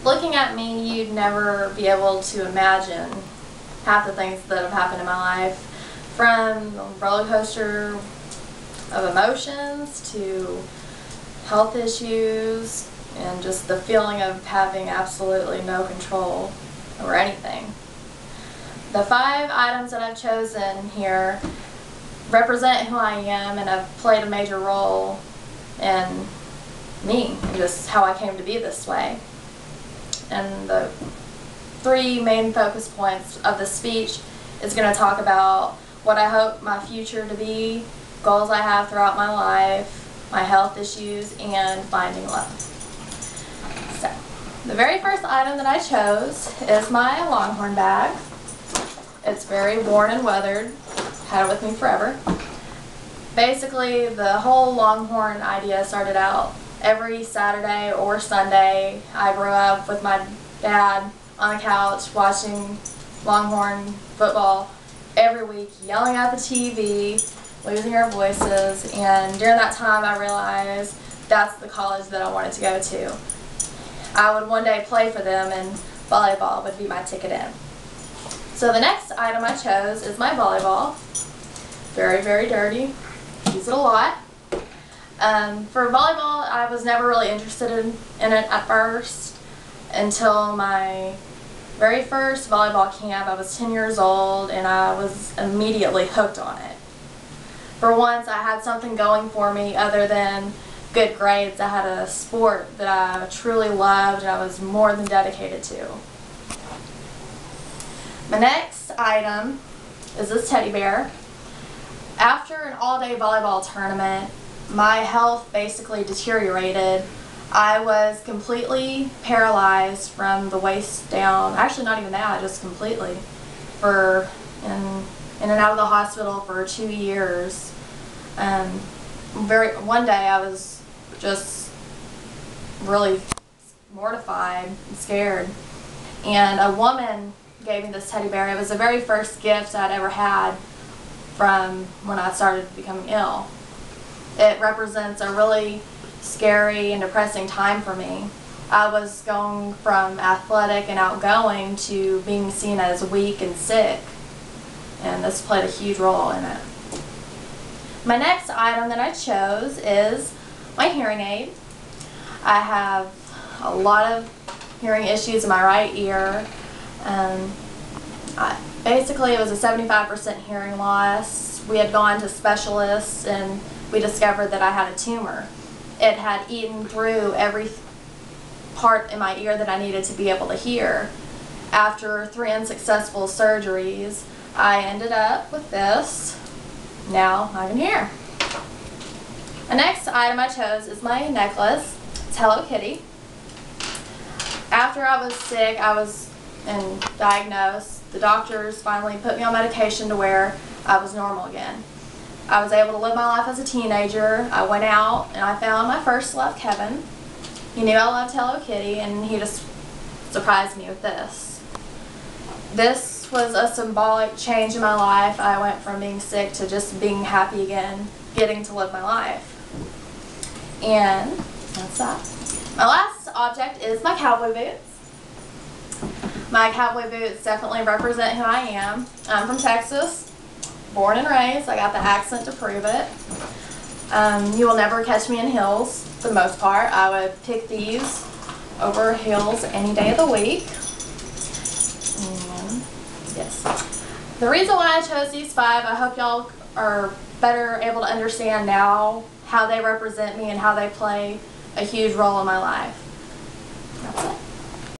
Looking at me, you'd never be able to imagine half the things that have happened in my life, from a roller coaster of emotions to health issues and just the feeling of having absolutely no control over anything. The 5 items that I've chosen here represent who I am and have played a major role in me and just how I came to be this way. And the 3 main focus points of the speech is going to talk about what I hope my future to be, goals I have throughout my life, my health issues, and finding love. So, the very first item that I chose is my Longhorn bag. It's very worn and weathered. Had it with me forever. Basically, the whole Longhorn idea started out every Saturday or Sunday. I grew up with my dad on the couch watching Longhorn football every week, yelling at the TV, losing our voices, and during that time I realized that's the college that I wanted to go to. I would one day play for them and volleyball would be my ticket in. So the next item I chose is my volleyball. Very, very dirty. Use it a lot. For volleyball, I was never really interested in it at first until my very first volleyball camp. I was 10 years old and I was immediately hooked on it. For once, I had something going for me other than good grades. I had a sport that I truly loved and I was more than dedicated to. My next item is this teddy bear. After an all-day volleyball tournament, my health basically deteriorated. I was completely paralyzed from the waist down. Actually, not even that, just completely. In and out of the hospital for 2 years. One day I was just really mortified and scared. And a woman gave me this teddy bear. It was the very first gift I'd ever had from when I started becoming ill. It represents a really scary and depressing time for me. I was going from athletic and outgoing to being seen as weak and sick, and this played a huge role in it. My next item that I chose is my hearing aid. I have a lot of hearing issues in my right ear. Basically, it was a 75% hearing loss. We had gone to specialists and we discovered that I had a tumor. It had eaten through every part in my ear that I needed to be able to hear. After 3 unsuccessful surgeries, I ended up with this. Now I can hear. The next item I chose is my necklace. It's Hello Kitty. After I was sick, I was diagnosed. The doctors finally put me on medication to where I was normal again. I was able to live my life as a teenager. I went out and I found my first love, Kevin. He knew I loved Hello Kitty and he just surprised me with this. This was a symbolic change in my life. I went from being sick to just being happy again, getting to live my life. And that's that. My last object is my cowboy boots. My cowboy boots definitely represent who I am. I'm from Texas, born and raised. I got the accent to prove it. You will never catch me in heels for the most part. I would pick these over heels any day of the week. And yes. The reason why I chose these 5, I hope y'all are better able to understand now how they represent me and how they play a huge role in my life.